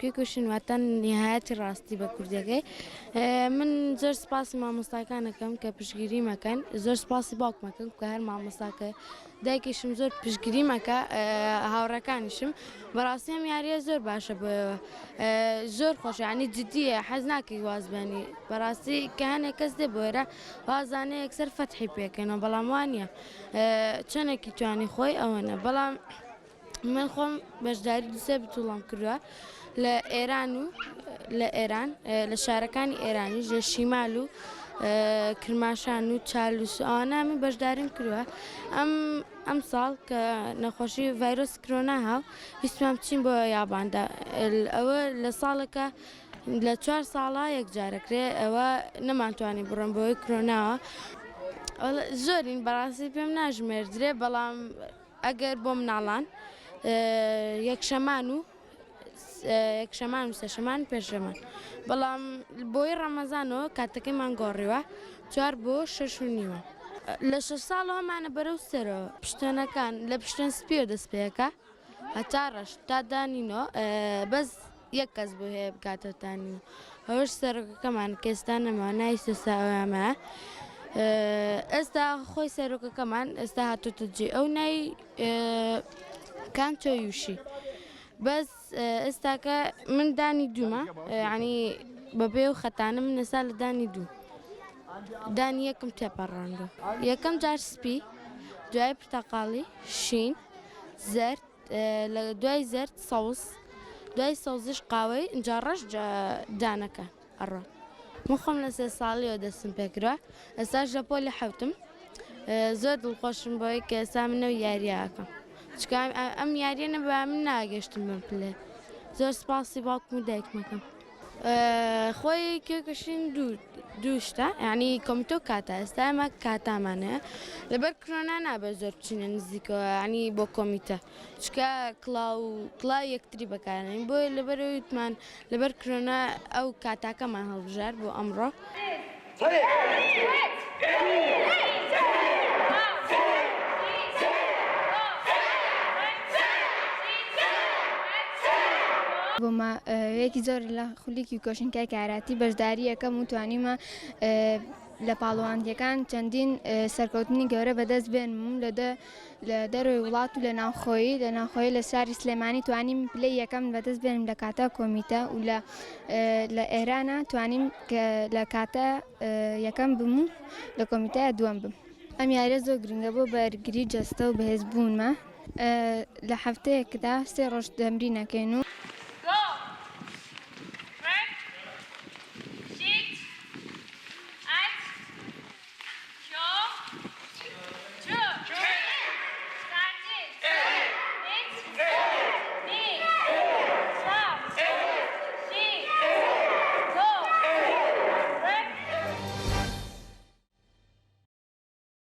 کوێکوشن واتە نهایەتی ڕاستی بە کوردیەکەی من زۆر سپاسی مامۆستاکانەکەم کە پشتگیری مەکەن زۆر سپاسی باوکمەکەم کە هەر مامۆستاکە دایکیشم زۆر پشتگیری مەکە هاوڕەکانیشم بەڕاستی ئەم یاریە زۆر باشە بۆیەوە زۆر خۆش یعنی جددیە حەز ناکەی وازبێنی بەڕاستی کە هەنێک کەس دێ بۆێرە وازانەیە یەکسەر فەتحی پێکەنەوە بەڵام وانە چەندێکی توانی خۆی ئەوەنە بەڵام من خۆم بەشداری دووسێ بتوڵام کردووە لە ئێران و لە ئێران لە شارەکانی ئێرانی لە شیمال و کرماشان و چالوس ئەوانە من بەشداریم کردووە ئەم ساڵ کە نەخۆشی ڤایرۆس کرۆنا هاو هیچمان بچین بۆ یاباندا ئەوە لە ساڵەکە لە 4 ساڵە یەکجارەکرێ ئەوە نەمانتوانی بڕۆن بۆی کرۆناوە زۆرین بەڕاستی پێم ناژمێردرێ بەڵام ئەگەر بۆ مناڵان یەکشەمان و سەشەمان پێشەمان بەڵام بۆی ڕەمەزانەوە کاتەکەیمان گۆڕیوە 4 بۆ 6.5 لە 6 ساڵەوەمانە بەرەو سەرەوە پشتێنەکان لە پشتێن سپیە دەستپێەکە هەتا ڕەش تا دانینەوە بەس یەک کەس بۆ هەیە بکاتەتانین ئەوەش سەرۆکەکەمان کە ئێستا نەماوە نایسەسا ئەوەمە ئێستا خۆی سەرۆکەکەمان ئێستا هاتوتە جێ ئەو نای کانچۆیوشی بەس ئێستاکە من دانی دوومە ینی بەبێ و خەتانە من ئێستا لە دانی دوو دانی یەکم تێپەڕاندوە یەکەم جار سپی دوای پرتەقاڵی شین زەرد لە دوای زەرد سەوز دوای سەوزش قاوەی اینجا ڕەش دانەکە ئەڕۆ من خۆم لە 3 ساڵیەوە دەستم پێکردووە ئێستاش لە پۆلی حەوتم زۆر دڵخۆشم بەوەی کە ئێستا منەوە یاریەکەم چکە ئەم یاریە نەبا من ناگەشتم بم پلێ زۆر سپاسی باوکم و دایکمەکەم خۆی کێکەشین دووشتە ینی کۆمیتۆ کاتە ئێستا ئەمە کاتامانەیە لەبەر کرۆنا نابێت زۆر بچینە نزیکەوە ینی بۆ کۆمیتە چکە کڵاو یەکتری بەکارێنین بۆی لەبەرەوەی وتمان لەبەر کرۆنا ئەو کاتاکەمان هەڵبژار بۆ ئەمڕۆ بۆمە یەکی زۆر لە خولیکی کۆشنکای کاراتی بەشداری یەکەم و توانیمە لە پاڵەوانندیەکان چەندین سەرکەوتنی گەورە بەدەست بێنم لە دەروی وڵات و لە ناوخۆی لە شاری سلێمانی توانیم پلەی یەکەم بەدەست بێنم لە کاتە کۆمیتە و لە ئێرانە توانیم لە کاتە یەکەم بم و لە کۆمیتەیە دووەم بم ئەم یاریە زۆر گرنگە بۆ بەرگری جەستە و بەهێزبوونمە لە هەفتەیەکدا 3 ڕۆژ دەمرینەکەین و